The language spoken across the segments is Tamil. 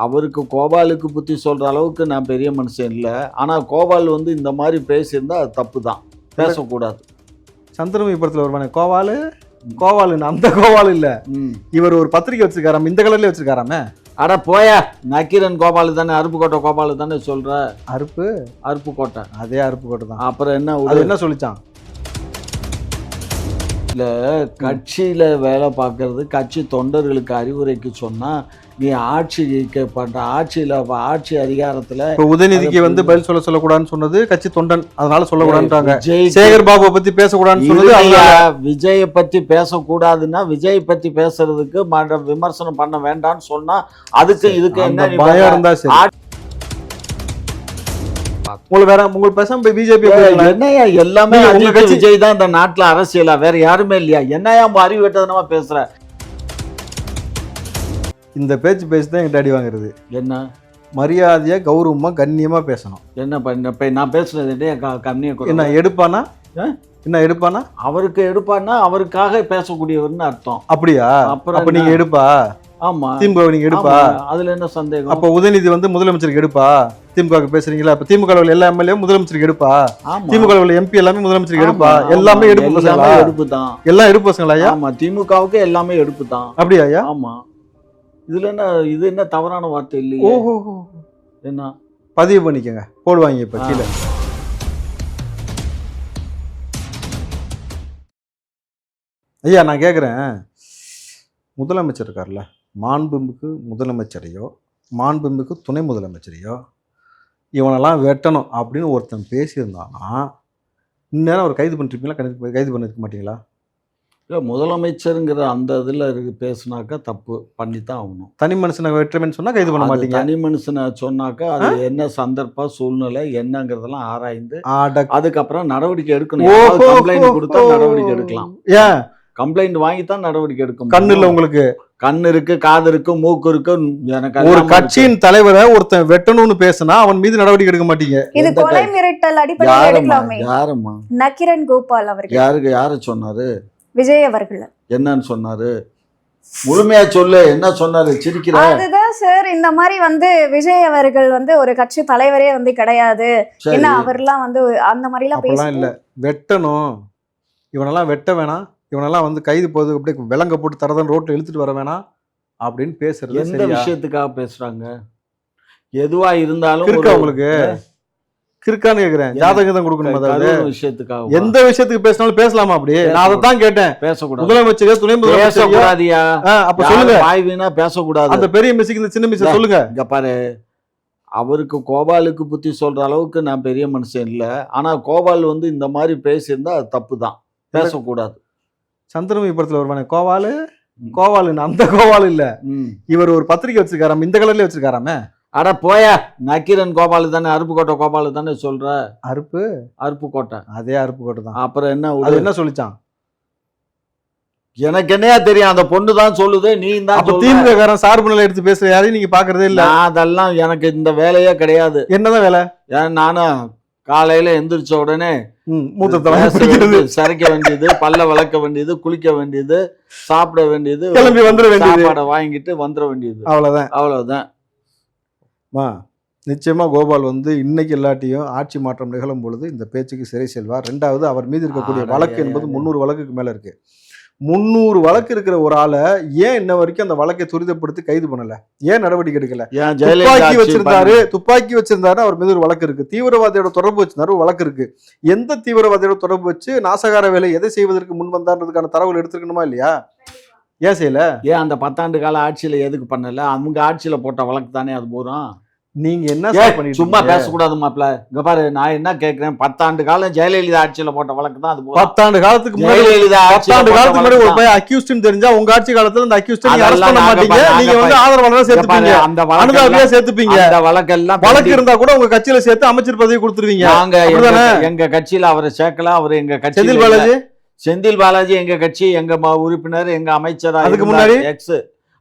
அவருக்கு கோபாலுக்கு புத்தி சொல்ற அளவுக்கு நான் பெரிய மனுஷன் இல்லை. ஆனா கோபால் வந்து இந்த மாதிரி பேசியிருந்தா அது தப்பு தான், பேசக்கூடாது. சந்திரமுகி படத்துல வருவானே கோவாலு கோவாலுன்னு, அந்த கோவால் இல்ல. இவர் ஒரு பத்திரிக்கை வச்சிருக்காராம், இந்த கலர்ல வச்சிருக்காராமே. அட போயா, நக்கீரன் கோபாலு தானே, அருப்புக்கோட்டை கோபாலு தானே சொல்ற. அருப்புக்கோட்டை, அதே அருப்புக்கோட்டை தான். அப்புறம் என்ன அது என்ன சொல்லிச்சான்? இல்ல, கட்சியில வேலை பார்க்கறது, கட்சி தொண்டர்களுக்கு அறிவுரைக்கு சொன்னா நீ ஆட்சி அதிகாரத்துல உதயநிதிக்கு வந்து பதில் சொல்லக்கூடாதுன்னு சொன்னது கட்சி தொண்டன், அதனால சொல்லக்கூடாதுன்றாங்க. சேகர் பாபுவை பத்தி பேசக்கூடாதுன்னு சொன்னது. விஜயை பத்தி பேசக்கூடாதுன்னா விஜய் பத்தி பேசுறதுக்கு விமர்சனம் பண்ண வேண்டாம்னு சொன்னா அதுக்கு இதுக்கு என்ன பயம் இருந்தா சரி. உங்களுக்கு பேசாம பிஜேபி என்னையா எல்லாமே உங்க கட்சி விஜய் தான் இந்த நாட்டுல அரசியலா, வேற யாருமே இல்லையா? என்னையா அறிவு கட்டதனமா பேசுற? இந்த பேச்சு பேசிதான் எங்க அடி வாங்குறது. என்ன மரியாதையா கௌரவமா கண்ணியமா பேசணும். என்ன நான் பேசுறது கண்ணிய என்ன எடுப்பானா? என்ன எடுப்பானா? அவருக்கு எடுப்பானா அவருக்காக பேசக்கூடியவர்னு அர்த்தம். அப்படியா? அப்ப நீங்க எடுப்பா? ஆமா, திமுக நீங்க எடுப்பா? அதுல என்ன சந்தேகம்? அப்ப உதயநிதி வந்து முதலமைச்சருக்கு எடுப்பா? திமுக பேசுறீங்களா? அப்ப திமுக எல்லா எம்எல்ஏ முதலமைச்சருக்கு எடுப்பா? திமுக எம்பி எல்லாமே முதலமைச்சருக்கு எடுப்பா? எல்லாமே எடுப்பு பசங்களா? எடுப்பு தான், எல்லாம் எடுப்பு பசங்களா? ஆமா, திமுகவுக்கு எல்லாமே எடுப்பு தான். அப்படியா? ஆமா. இதுல என்ன, இது என்ன தவறான வார்த்தை இல்லையே? ஓஹோ, என்ன பதிவு பண்ணிக்கங்க, போடுவாங்க இப்ப கீழே. ஐயா நான் கேக்குறேன், முதலமைச்சர் இருக்கார்ல, மாண்புமிகு முதலமைச்சரையோ மாண்புமிகு துணை முதலமைச்சரையோ இவனெல்லாம் வெட்டணும் அப்படின்னு ஒருத்தன் பேசியிருந்தானா இந்நேரம் அவர் கைது பண்ணிருப்பீங்களா? கைது பண்ணிருக்க மாட்டீங்களா? இல்லை, முதலமைச்சருங்கிற அந்த இதில் பேசுனாக்கா தப்பு பண்ணித்தான் ஆகணும். தனி மனுஷனை வெட்டுறமேன்னு சொன்னால் கைது பண்ண மாட்டீங்க. தனி மனுஷனை சொன்னாக்கா அது என்ன சந்தர்ப்பம் சூழ்நிலை என்னங்கிறதெல்லாம் ஆராய்ந்து அதுக்கப்புறம் நடவடிக்கை எடுக்கணும். கம்ப்ளைண்ட் கொடுத்தா நடவடிக்கை எடுக்கலாம். ஏன் கம்ப்ளைண்ட் வாங்கித்தான் நடவடிக்கை எடுக்கும். கண்ணு இல்ல உங்களுக்கு? கண்ணு இருக்கு, காது இருக்கு, மூக்கு இருக்கு. எனக்கு ஒரு கட்சியின் தலைவரை ஒருத்தன் வெட்டணும்னு பேசினா அவன் மீது நடவடிக்கை எடுக்க மாட்டீங்க. இது கொலை மிரட்டல் அடிப்படையில் எடுக்கலாமே. யாருமா? நக்கீரன் கோபால் அவர்கள். யாரு சொன்னாரு? விஜய் அவர்கள். என்னன்னு சொன்னாரு? முழுமையா சொல்லு, என்ன சொன்னாரு? சிரிக்கிற? அதுதான் சார், இந்த மாதிரி வந்து விஜய் அவர்கள் வந்து ஒரு கட்சி தலைவரே வந்து கிடையாது, ஏன்னா அவர்லாம் வந்து அந்த மாதிரி எல்லாம் இல்ல. வெட்டணும், இவனெல்லாம் வெட்ட வேணாம், இவனெல்லாம் வந்து கைது போது அப்படியே விலங்க போட்டு தரதான் ரோட்ல இழுத்துட்டு வர வேணாம் அப்படின்னு பேசுறது. எந்த விஷயத்துக்காக பேசுறாங்க? எதுவா இருந்தாலும் உங்களுக்கு கிறுக்கான்னு கேக்குறேன். ஜாதகம் கொடுக்கணும், அதாவது விஷயத்துக்காக. எந்த விஷயத்துக்கு பேசினாலும் பேசலாமா? அப்படி நான் அதை தான் கேட்டேன். பேசக்கூடாது. முதலமைச்சர் துணை முதலமைச்சர் அப்ப சொல்லுங்க. வாய்வினா பேசக்கூடாது. அந்த பெரிய மிஸ்ஸுக்கு இந்த சின்ன மிஸ் சொல்லுங்க. இங்க பாரு, அவருக்கு கோபாலுக்கு புத்தி சொல்ற அளவுக்கு நான் பெரிய மனுஷன் இல்லை. ஆனா கோபால் வந்து இந்த மாதிரி பேசியிருந்தா அது தப்பு தான், பேசக்கூடாது. சந்திரமுகி படத்துல வருவானே கோவாலுன்னு, அந்த கோவால் இல்ல. இவர் ஒரு பத்திரிக்கை வச்சிருக்காராம், இந்த கலர்ல வச்சிருக்காராமே. அட போயா, நக்கீரன் கோபாலு தானே, அருப்புக்கோட்டை கோபாலு தானே சொல்ற. அருப்புக்கோட்டை, அதே அருப்புக்கோட்டை தான். அப்புறம் என்ன என்ன சொல்லிச்சான்? எனக்கு என்னையா தெரியும், அந்த பொண்ணு தான் சொல்லுது. நீ தான் திமுக காரன் சார்பு நிலை எடுத்து பேசுற யாரையும் நீங்க பாக்குறதே இல்ல. அதெல்லாம் எனக்கு இந்த வேலையே கிடையாது. என்னதான் வேலை? நானும் காலையில எந்திரிச்ச உடனே சரைக்க வேண்டியது, பல்ல வளர்க்க வேண்டியது, குளிக்க வேண்டியது, சாப்பிட வேண்டியது, கிளம்பி வந்துட வேண்டியது, சாப்பாடை வாங்கிட்டு வந்துட வேண்டியது. அவ்வளவுதான். நிச்சயமா கோபால் வந்து இன்னைக்கு எல்லாத்தையும் ஆட்சி மாற்றம் நிகழும் பொழுது இந்த பேச்சுக்கு சிறை செல்வார். ரெண்டாவது, அவர் மீது இருக்கக்கூடிய வழக்கு என்பது 300 வழக்குக்கு மேல இருக்கு. 300 வழக்கு இருக்கிற ஒரு ஆளை ஏன் இன்ன வரைக்கும் அந்த வழக்கை துரிதப்படுத்தி கைது பண்ணல? ஏன் நடவடிக்கை எடுக்கல? துப்பாக்கி வச்சிருந்தாரு, அவர் மீது ஒரு வழக்கு இருக்கு. தீவிரவாதியோட தொடர்பு வச்சிருந்தாரு, வழக்கு இருக்கு. எந்த தீவிரவாதியோட தொடர்பு வச்சு நாசகார வேலை எதை செய்வதற்கு முன் வந்தான்றதுக்கான தகவல் எடுத்துக்கணுமா இல்லையா? ஏன் செய்யல? ஏன் அந்த 10 ஆண்டு கால ஆட்சியில எதுக்கு பண்ணல? அவங்க ஆட்சியில போட்ட வழக்கு தானே அது பூரா. நீங்க என்ன சும்மா பேசக்கூடாது மாப்ள. இங்க பாரு, நான் என்ன கேக்குறேன், 10 ஆண்டு காலம் ஜெயலலிதா ஆட்சியில போட்ட வழக்கு தான் அது. 10 ஆண்டு காலத்துக்கு முன்னாடி ஒரு பையன் அக்யூஸ்ட்னு தெரிஞ்சா உங்க ஆட்சி காலத்துல அந்த அக்யூஸ்ட் நீங்க அரெஸ்ட் பண்ண மாட்டீங்க. நீங்க வந்து ஆதரவாளரா சேர்த்துப்பீங்க, அந்த அனுதாபியா சேர்த்துப்பீங்க. அந்த வழக்கெல்லாம் வழக்கு இருந்தா கூட உங்க கட்சியில சேர்த்து அமைச்சர் பதவி கொடுத்துருவீங்க. நாங்க எங்க கட்சியில அவரை சேர்க்கல. அவர் எங்க கட்சி செந்தில் பாலாஜி எங்க கட்சி, எங்க உறுப்பினர், எங்க அமைச்சர். அதுக்கு முன்னாடி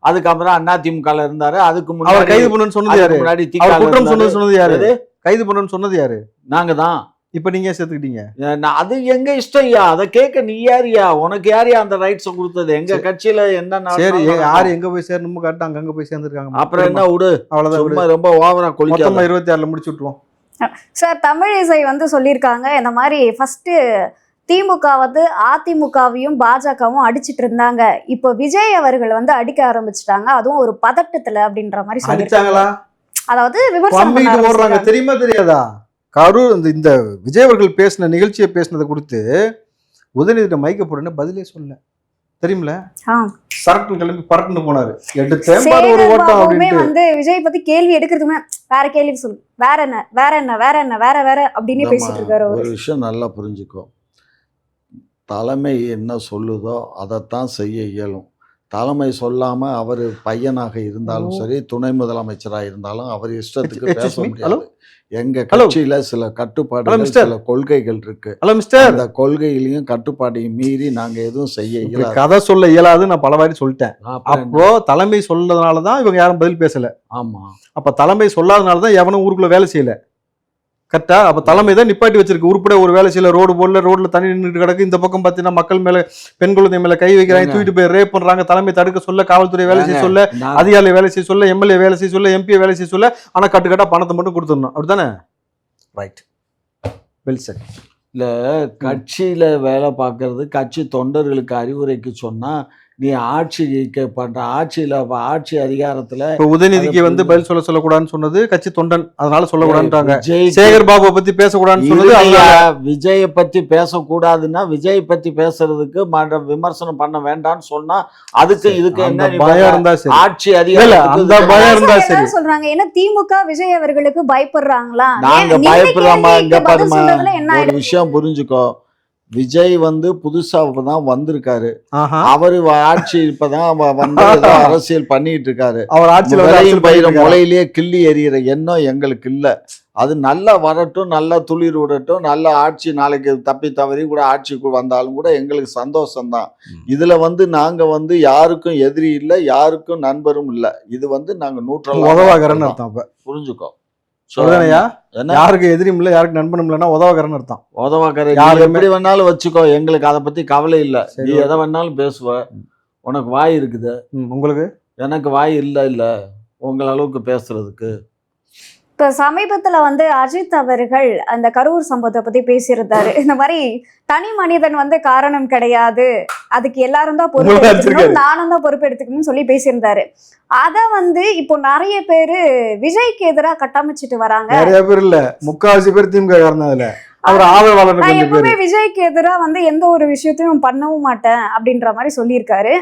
அதுக்கப்புறம் அதிமுக இருந்தாரு. அதுக்கு முன்னாடி கைது பண்ணணும்னு சொன்னது யாரு? முன்னாடி குற்றம் சொன்னது யாரு? கைது பண்ணணும்னு சொன்னது யாரு? நாங்க தான். இப்ப நீங்க ஏன் சேர்த்துக்கிட்டீங்க? அது எங்க இஷ்டம்யா, அதை கேட்க நீ யாரியா? உனக்கு யாரியா அந்த ரைட்ஸை கொடுத்தது? எங்க கட்சியில என்ன சரி, நடந்தாலும் யாரு எங்க போய் சேரணுமோ கரெக்டா அங்க போய் சேர்ந்துருக்காங்க. அப்புறம் என்ன விடு, அவ்வளவுதான் விடு. சும்மா ரொம்ப ஓவரா கொலிக்காத. மொத்தமா 26ல முடிச்சு விட்டுருவோம். சார் தமிழிசை வந்து சொல்லியிருக்காங்க இந்த மாதிரி ஃபர்ஸ்ட் திமுக வந்து அதிமுகவையும் பாஜகவும் அடிச்சிட்டு இருந்தாங்க, இப்போ விஜய் அவர்கள் வந்து அடிக்க ஆரம்பிச்சிட்டாங்க, அதுவும் ஒரு பதட்டத்துல அப்படின்ற மாதிரி அடிச்சாங்களா? சொல்லிருக்காங்க. அதாவது விமர்சனம் பண்ண பம்பிட்டு ஓடுறாங்க, ஆரம்பிச்சிட்டாங்க. தெரியுமா தெரியாதா? கரூர் இந்த விஜய் அவர்கள் பேசின நிகழ்ச்சியை பேசினதை கொடுத்து உதயநிதிட்ட மைக்க போடுன்னு பதிலே சொல்ல தெரியுமில. ஆ. சரக்கு கிளம்பி பறக்குன்னு போனாரு. எடுத்தேன் ஒரு சேகர் ஓட்டம் பாபுவுமே அப்படின்ட்டு. வந்து விஜய் பத்தி கேள்வி எடுக்கிறதுக்கு முன்னாடி வேற கேள்வி சொல்லு, வேற என்ன வேற என்ன வேற என்ன வேற வேற அப்படின்னே பேசிட்டு இருக்காரு ஒரு அவரு. விஷயம் நல்லா புரிஞ்சுக்கோ, தலைமை என்ன சொல்லுதோ அதைத்தான் செய்ய இயலும். தலைமை சொல்லாம அவர் பையனாக இருந்தாலும் சரி, துணை முதலமைச்சராக இருந்தாலும் அவர் இஷ்டத்துக்கு பேச Excuse me. முடியாது. எங்க Hello. கட்சியில சில கட்டுப்பாடுகள், மிஸ்டர். சில கொள்கைகள் இருக்கு. ஹலோ மிஸ்டர், அந்த கொள்கையிலையும் கட்டுப்பாடையும் மீறி நாங்க எதுவும் செய்ய இப்படி இயலாது. கதை சொல்ல இயலாது நான் பல வாட்டி சொல்லிட்டேன். அப்புறம் என்ன? அப்போ தலைமை சொல்லதுனாலதான் இவங்க யாரும் பதில் பேசல. ஆமா, அப்ப தலைமை சொல்லாதனாலதான் எவனும் ஊருக்குள்ள வேலை செய்யல. கரெக்டா? அப்ப தலைமை தான் நிப்பாட்டி வச்சிருக்கு. உருப்பட ஒரு வேலை செய்யல, ரோடு போடல, ரோட்ல தண்ணி நின்றுட்டு கிடக்கு. இந்த பக்கம் பாத்தீங்கன்னா மக்கள் மேல, பெண் குழந்தை மேல கை வைக்கிறாங்க, ஏங்க. தூக்கிட்டு போய் ரேப் பண்றாங்க. தலைமை தடுக்க சொல்ல, காவல்துறை வேலை செய்ய சொல்ல, நான் அதிகாரி வேலை செய்ய சொல்ல, எம்எல்ஏ வேலை செய்ய சொல்ல, எம்பி வேலை செய்ய சொல்ல, ஆனா கட்டுக்கட்டா பணத்தை மட்டும் கொடுத்துடணும். அப்படித்தானே? Right, well set. இல்ல, கட்சியில வேலை பார்க்கறது, கட்சி தொண்டர்களுக்கு அறிவுரைக்கு சொன்னா நீ ஆட்சி பண்ற ஆட்சியில ஆட்சி அதிகாரத்துல இப்ப உதயநிதிக்கு வந்து பதில் சொல்லக்கூடாதுன்னு சொன்னது கட்சி தொண்டன், அதனால சொல்லக்கூடாதுன்றாங்க. விஜய் சேகர் பாபுவை பத்தி பேசக்கூடாதுன்னு சொன்னது அதனால. விஜய பத்தி பேசக்கூடாதுன்னா விஜய் பத்தி பேசுறதுக்கு விமர்சனம் பண்ண வேண்டாம்னு சொன்னா அதுக்கு இதுக்கு அந்த என்ன? நீ பயம் பண்ண? இருந்தா சரி. ஆட்சி இல்ல, அதிகாரம் அந்த பயம் இருந்தா சார், சரி. எல்லாரும் சொல்றாங்க ஏன்னா திமுக விஜய் அவர்களுக்கு பயப்படுறாங்களா? நாங்க நீங்க பயப்படுறோமா? கேள்விக்கு இங்க பதில் பாருமா, சொல்றதுல என்ன ஒரு ஆயிடுச்சு? விஷயம் புரிஞ்சுக்கோ. விஜய் வந்து புதுசா இப்பதான் வந்திருக்காரு. ஆஹா. அவரு ஆட்சி இப்பதான் வந்து ஏதோ அரசியல் பண்ணிட்டு இருக்காரு. அவர் ஆட்சியில வந்து முளையில் அரசியல் பயிர பண்ணிட்டு இருக்காரு. முளையிலேயே கிள்ளி எறிகிற எண்ணம் எங்களுக்கு இல்ல. அது நல்லா வரட்டும், நல்லா துளிர் விடட்டும், நல்ல ஆட்சி நாளைக்கு தப்பி தவறி கூட ஆட்சிக்கு வந்தாலும் கூட எங்களுக்கு சந்தோஷம்தான். இதுல வந்து நாங்க வந்து யாருக்கும் எதிரி இல்லை, யாருக்கும் நண்பரும் இல்லை. இது வந்து நாங்க உதவாகரன்னு 100% அர்த்தம். அப்ப புரிஞ்சுக்கோ. சொல்லுங்கய்யா, என்ன யாருக்கு எதிரியும் இல்ல, யாருக்கு நண்பனும் இல்லைன்னா உதவாகரன்னு அர்த்தம். உதவாக்கரை யாருமே- எப்படி வேணாலும் வச்சுக்கோ, எங்களுக்கு அதை பத்தி கவலை இல்லை. சரி, நீ எதை வேணாலும் பேசுவ, உனக்கு வாய் இருக்குது, உங்களுக்கு எனக்கு வாய் இல்ல உங்கள அளவுக்கு பேசுறதுக்கு. இப்ப சமீபத்துல வந்து அஜித் அவர்கள் அந்த கரூர் சம்பவத்தை பத்தி பேசியிருந்தாரு. இந்த மாதிரி தனி மனிதன் வந்து காரணம் கிடையாது, அதுக்கு எல்லாரும் தான் பொறுப்பு உங்களை எடுத்துக்கணும், அடிச்சிருக்காரு. நானும் தான் பொறுப்பு எடுத்துக்கணும்னு சொல்லி பேசியிருந்தாரு. அத வந்து இப்போ நிறைய பேரு விஜய்க்கு எதிராக கட்டமைச்சிட்டு வராங்க. நிறைய பேர் இல்ல, முக்காவாசி பேர் திமுக காரணம். அதுல அவர் ஆதரவாளர் நான் கொஞ்சம் எப்பவுமே பேர். விஜய்க்கு எதிரா வந்து எந்த ஒரு விஷயத்தையும் பண்ணவும் மாட்டேன் அப்படின்ற மாதிரி சொல்லியிருக்காரு.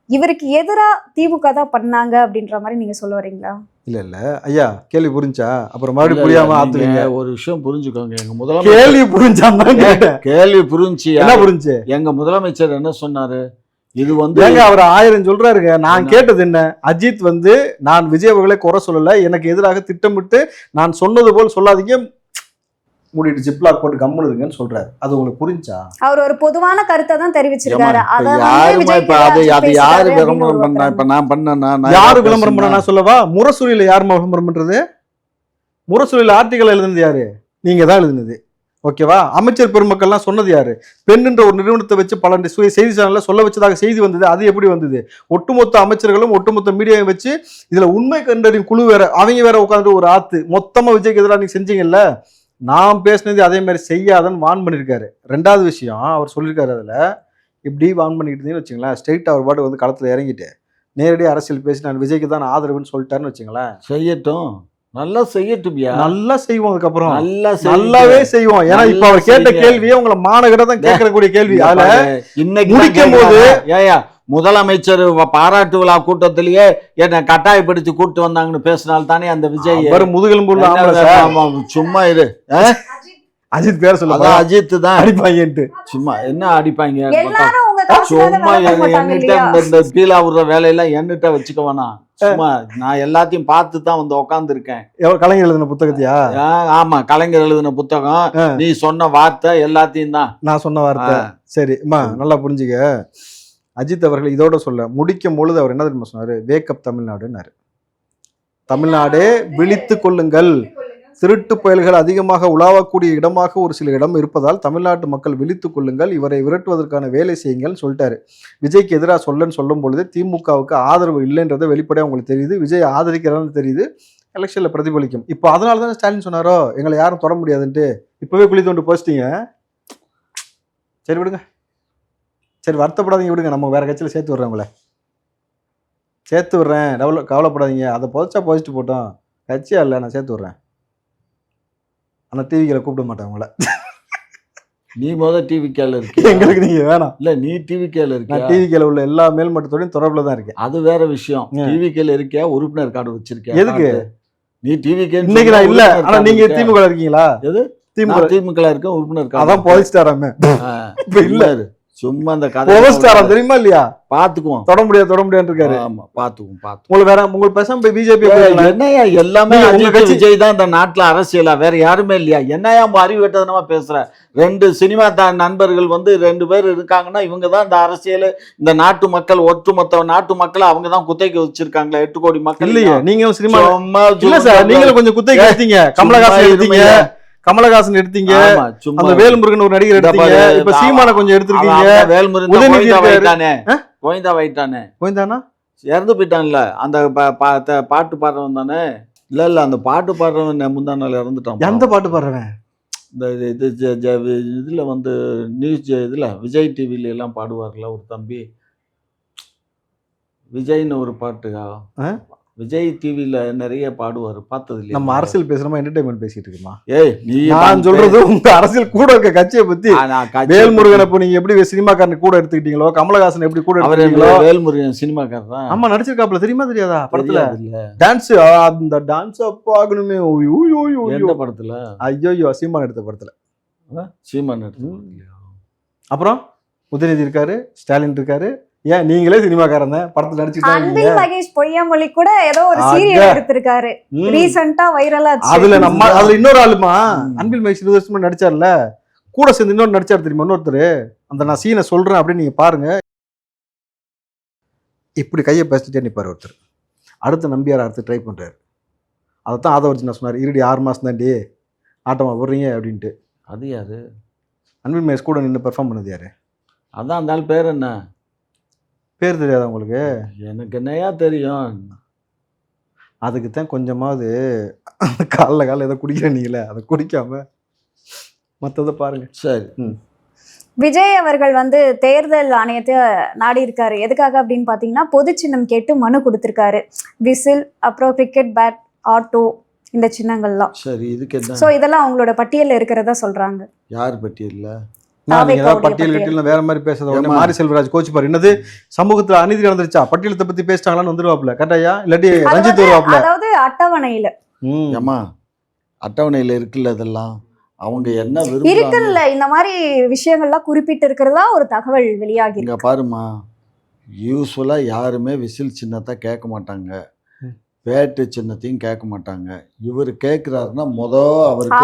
இவருக்கு எதிரா திமுக தான் பண்ணாங்க அப்படின்ற மாதிரி நீங்க சொல்ல வரீங்களா? இல்ல ஐயா, கேள்வி புரிஞ்சா அப்புறம் மறுபடியும் இல்ல, புரியாம நீங்க ஆத்துவீங்க. ஒரு விஷயம் புரிஞ்சுக்கோங்க. எங்க முதலமைச்சர் கேள்வி புரிஞ்சாதான் கேட்டேன். கேள்வி புரிஞ்சியா? என்ன புரிஞ்சு? எங்க முதலமைச்சர் என்ன சொன்னாரு? இது வந்து ஏங்க அவர் 1000 சொல்றாருங்க. நான் கேட்டது என்ன? அஜித் வந்து நான் விஜய் அவர்களை குறை சொல்லல, எனக்கு எதிராக திட்டமிட்டு நான் சொன்னது போல் சொல்லாதீங்க, மூடிட்டு ஜிப்லாக் போட்டு கம்முன்னு இருங்கன்னு சொல்றாரு. அது உங்களுக்கு புரிஞ்சா? அவர் ஒரு பொதுவான கருத்தை தான் தெரிவிச்சிருக்காரு. ஏம்மா, அத இப்ப வந்து யாருமா விஜய்க்கு இப்ப அது எதிரா அது பேசிட்டாரு யாரு அப்படின்னு விளம்பரம் ஒரு பண்ணா? இப்ப நான் பண்ணனா? யாரு விளம்பரம் பண்ண நான் சொல்லவா? முரசொலியில யாருமா விளம்பரம் பண்றது? முரசொலியில ஆர்டிகல் எழுதுனது யாரு? நீங்க தான் எழுதுனது. ஓகேவா? அமைச்சர் பெருமக்கள்லாம் சொன்னது யாரு? பெண்ணுன்ற ஒரு நிறுவனத்தை வச்சு பல செய்தி சேனல்ல சொல்ல வச்சதாக செய்தி வந்தது. அது எப்படி வந்தது? ஒட்டுமொத்த அமைச்சர்களும் ஒட்டுமொத்த மீடியாவை வச்சு இதுல உண்மை கண்டறியும் குழு வேற, அவங்க வேற உட்காந்துட்டு ஒரு ஆத்து மொத்தமா விஜய்க்கு எதிராக நீங்க செஞ்சீங்கல்ல. நான் பேசினது அதே மாதிரி செய்யாதன்னு வான் பண்ணியிருக்காரு. ரெண்டாவது விஷயம் அவர் சொல்லியிருக்காரு, அதுல இப்படி வான் பண்ணிட்டு இருந்தீங்கன்னு வச்சுங்களேன், ஸ்ட்ரெயிட் அவர் பாட்டு வந்து களத்துல இறங்கிட்டு நேரடியாக அரசியல் பேசி நான் விஜய்க்கு தான் ஆதரவுன்னு சொல்லிட்டாருன்னு வச்சுங்களேன். செய்யட்டும், நல்லா செய்யட்டும்யா, நல்லா செய்வோம். அதுக்கப்புறம் நல்லாவே செய்வோம். ஏன்னா இப்ப அவர் கேட்ட கேள்வியே உங்களை மாநகர தான் கேட்கக்கூடிய கேள்வி. அதுல இன்னைக்கு முடிக்கும் போது ஏயா முதலமைச்சர் பாராட்டு விழா கூட்டத்திலேயே என்ன கட்டாயப்படுத்தி கூட்டு வந்தாங்கன்னு பேசினால் தானே அந்த விஜய் முதுகெலும்புள்ள சும்மா இரு. அஜித் பேர் சொல்ல அஜித் தான் அடிப்பாங்கன்ட்டு சும்மா என்ன அடிப்பாங்க? எல்லாரும் உங்க கட்சியில சும்மா வேலை பார்க்க மாட்டாங்க என்கிட்ட இல்லையா? இந்த கீழே விடுற வேலையெல்லாம் என்கிட்ட வச்சுக்க வேணாம். சும்மா நான் எல்லாத்தையும் பார்த்து தான் வந்து உட்காந்துருக்கேன். கலைஞர் எழுதின புத்தகத்தையா? ஆமா, கலைஞர் எழுதின புத்தகம், நீ சொன்ன வார்த்தை எல்லாத்தையும் தான் நான் சொன்ன வார்த்தை. சரி அம்மா, நல்லா புரிஞ்சுக்க. அஜித் அவர்கள் இதோட சொல்ல முடிக்கும் பொழுது அவர் என்ன தெரியுமா சொன்னாரு? வேக்கப் தமிழ்நாடுன்னாரு. தமிழ்நாடே விழித்து கொள்ளுங்கள், திருட்டு புயல்கள் அதிகமாக உலாவக்கூடிய இடமாக ஒரு சில இடம் இருப்பதால் தமிழ்நாட்டு மக்கள் விழித்துக் கொள்ளுங்கள், இவரை விரட்டுவதற்கான வேலை செய்யுங்கள் சொல்லிட்டாரு. விஜய்க்கு எதிராக சொல்லும் பொழுது திமுகவுக்கு ஆதரவு இல்லைன்றதை வெளிப்படையாக உங்களுக்கு தெரியுது. விஜய் ஆதரிக்கிறான்னு தெரியுது. எலெக்ஷன்ல பிரதிபலிக்கும். இப்போ அதனால தான் ஸ்டாலின் சொன்னாரோ எங்களை யாரும் தொட முடியாதுன்ட்டு. இப்பவே குழி தோண்டு போச்சிட்டீங்க. சரி விடுங்க, சரி வருத்தப்படாதீங்க, விடுங்க, நம்ம வேற கட்சியில் சேர்த்து விட்றேன், உங்களை சேர்த்து விட்றேன், கவலைப்படாதீங்க. அதை புதைச்சா புதைச்சிட்டு போட்டோம், கட்சியா இல்லை, நான் சேர்த்து விட்றேன். ஆனால் டிவிக்கில் கூப்பிட மாட்டேன் உங்களை. நீ டிவி கேல இருக்கு, எங்களுக்கு நீங்க வேணாம். இல்ல நீ டிவி கேல இருக்க, நான் டிவி கேல உள்ள எல்லா மேல்மட்டத்தோடையும் தொடர்புல தான் இருக்கேன். அது வேற விஷயம். டிவி கேல இருக்கியா, உறுப்பினர் கார்டு வச்சிருக்கேன். எதுக்கு நீ டிவி கே இன்னைக்கு நான் இல்ல, ஆனா நீங்க திமுக இருக்கீங்களா? எது திமுக இருக்க உறுப்பினர் கார்டு அதான் போலீஸ்டாராமே. இப்ப இல்ல சும்மா அந்த கதை போலீஸ்டாரம் தெரியுமா இல்லையா? பாத்துக்குவோம், தொட முடியாது இருக்காரு. ஆமா பாத்துக்குவோம். உங்களுக்கு வேற உங்களுக்கு பேசாம போய் பிஜேபி என்னையா எல்லாமே உங்க கட்சி விஜய் தான் இந்த நாட்டுல அரசியலா, வேற யாருமே இல்லையா? என்னையா அறிவு வெட்டதனமா பேசுற? 2 சினிமா நண்பர்கள் 2 பேர் இருக்காங்கன்னா இவங்க தான் இந்த அரசியல், இந்த நாட்டு மக்கள், ஒட்டுமொத்த நாட்டு மக்களை அவங்க தான் குத்தகைக்கு வச்சிருக்காங்களா? 8 கோடி மக்கள் இல்லையா? நீங்க சினிமா இல்ல சார், நீங்களும் கொஞ்சம் குத்தகைக்கு எடுத்தீங்க. கமலஹாசன் எடுத்தீங்க, அந்த வேல்முருகன் ஒரு நடிகர் எடுத்தீங்க, இப்ப சீமான கொஞ்சம் எடுத்திருக்கீங்க. வேல்முருகன் கோயந்தா வைட்டானே, கோயந்தானா இறந்து போயிட்டான்ல, அந்த பாட்டு பாடுறவன் தானே? இல்ல அந்த பாட்டு பாடுறவன் முந்தா நாள் இறந்துட்டான். எந்த பாட்டு பாடுறவன்? இந்த இதுல நியூஸ் இதுல விஜய் டிவில எல்லாம் பாடுவார்ல ஒரு தம்பி, விஜய்னு ஒரு பாட்டுக்கா, விஜய் டிவில நிறைய பாடுவாரு, பார்த்தது இல்லையா? நம்ம அரசியல் பேசுறோமா என்டர்டைன்மெண்ட் பேசிட்டு இருக்கோமா? ஏய் நீ நான் சொல்றது உங்க அரசியல் கூட இருக்க கட்சியை பத்தி. வேல்முருகன் இப்ப நீங்க எப்படி சினிமாக்காரன் கூட எடுத்துக்கிட்டீங்களோ, கமலஹாசன் எப்படி கூட எடுத்துக்கிட்டீங்களோ. வேல்முருகன் சினிமாக்காரர் தான். ஆமா நடிச்சிருக்காப்ல, தெரியுமா தெரியாதா? படத்துல டான்ஸ், அந்த டான்ஸ் அப்ப ஆகணுமே. எந்த படத்துல? ஐயோ சீமான் எடுத்த படத்துல. சீமான் எடுத்த. அப்புறம் உதயநிதி இருக்காரு, ஸ்டாலின் இருக்காரு. ஏன் நீங்களே சினிமாக்காரன் தான், படத்துல நடிச்சிருக்காங்க. மகேஷ் பொய்யாமொழி கூட ஏதோ ஒரு சீரியல் எடுத்திருக்காரு, ரீசன்ட்டா வைரலா. அதுல இன்னொரு ஆளுமா அன்பில் மகேஷ் 20 வருஷமா நடிச்சார்ல, கூட சேர்ந்து இன்னொரு நடிச்சார் தெரியுமா இன்னொருத்தர்? அந்த நான் சீனை சொல்றேன் அப்படின்னு நீங்க பாருங்க. இப்படி கையை பேசிட்டே நிப்பாரு ஒருத்தர். அடுத்த நம்பியார் அடுத்து ட்ரை பண்றாரு. அதைத்தான் ஆதவர்ஜி நான் சொன்னார், இருடி 6 மாசம் தாண்டி ஆட்டமா போடுறீங்க அப்படின்ட்டு. அது யாரு? அன்பில் மகேஷ் கூட நின்று பெர்ஃபார்ம் பண்ணது யாரு? அதான் அந்த ஆள் பேர் என்ன? பேர் தெரியாதா உங்களுக்கு? எனக்கு என்னையா தெரியும். அதுக்கு தான் கொஞ்சமாவது காலைல ஏதோ குடிக்கிறீங்களே, அதை குடிக்காம மற்றதை பாருங்க. சரி. விஜய் அவர்கள் தேர்தல் ஆணையத்தை நாடி இருக்காரு. எதுக்காக அப்படின்னு பாத்தீங்கன்னா, பொது சின்னம் கேட்டு மனு கொடுத்திருக்காரு. விசில், அப்புறம் கிரிக்கெட் பேட், ஆட்டோ, இந்த சின்னங்கள்லாம். சரி, இதுக்கு என்ன? சோ இதெல்லாம் அவங்களோட பட்டியல்ல இருக்கிறதா சொல்றாங்க. யார் பட்டியல்ல? பட்டியல் வேற மாதிரி பேசுறத மாரி செல்வராஜ் கோச்சு பாரு, என்னது சமூகத்துல அநீதி நடந்துருச்சா, பட்டியலத்தை பத்தி பேசிட்டாங்களான்னு வந்துருவாப்ல. கரெக்டாயா? இல்லாட்டி ரஞ்சித் வருவாப்ல. அதாவது அட்டவணையில அட்டவணையில இருக்குல்ல, இதெல்லாம் அவங்க என்ன இருக்குல்ல, இந்த மாதிரி விஷயங்கள்லாம் குறிப்பிட்டு இருக்கிறதா ஒரு தகவல் வெளியாகி இங்க பாருமா. யூஸ்வலா யாருமே விசில் சின்னத்தை கேட்க மாட்டாங்க, பேட்டு சின்னத்தையும் கேட்க மாட்டாங்க. இவர் கேட்குறாருன்னா அவருக்கு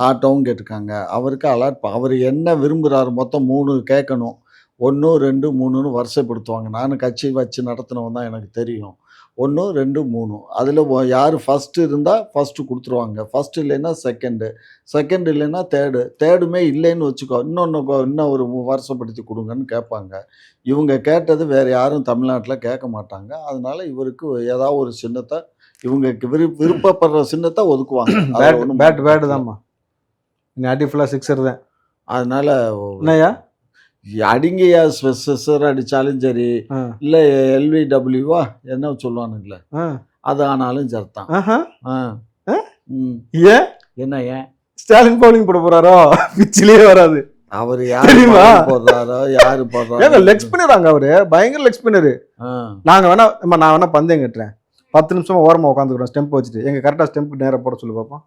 ஆட்டோவும் கேட்டிருக்காங்க. அவருக்கு அலர்ட், அவர் என்ன விரும்புகிறாரு மொத்தம் 3 கேட்கணும். 1 2 3ன்னு வரிசைப்படுத்துவாங்க. நானும் கட்சி வச்சு நடத்தினவன் தான், எனக்கு தெரியும். 1 2 3 அதில் யார் ஃபஸ்ட்டு இருந்தால் ஃபஸ்ட்டு கொடுத்துருவாங்க, ஃபஸ்ட்டு இல்லைன்னா செகண்டு இல்லைன்னா தேர்டுமே இல்லைன்னு வச்சுக்கோ, இன்னும் ஒரு வருஷப்படுத்தி கொடுங்கன்னு கேட்பாங்க. இவங்க கேட்டது வேறு யாரும் தமிழ்நாட்டில் கேட்க மாட்டாங்க. அதனால இவருக்கு ஏதாவது ஒரு சின்னத்தை, இவங்க விருப்பப்படுற சின்னத்தை ஒதுக்குவாங்க. பேட்டு தான்மா, அடி ஃபுல்லாக 6 தான். அதனால என்னையா அடிங்கயா சிசர் அடிச்சாலும் சரி, இல்ல LVWவா என்ன சொல்லுவானுங்களே, அது ஆனாலும் சரிதான். ஏன் என்ன ஏன் ஸ்டாலின் பவுலிங் போட போறாரோ? பிச்சிலே வராது. அவரு யாரு போடுறாரோ, யாரு போடுறாரோ, லெக் ஸ்பின்னராங்க அவரு, பயங்கர லெக் ஸ்பின்னரு. நான் வேணா பந்தயம் கட்டுறேன், 10 நிமிஷமா ஓரமா உட்காந்துக்கிறோம் ஸ்டெம்ப் வச்சுட்டு, எங்க கரெக்டா ஸ்டெம்ப் நேரம் போட சொல்லி பார்ப்போம்.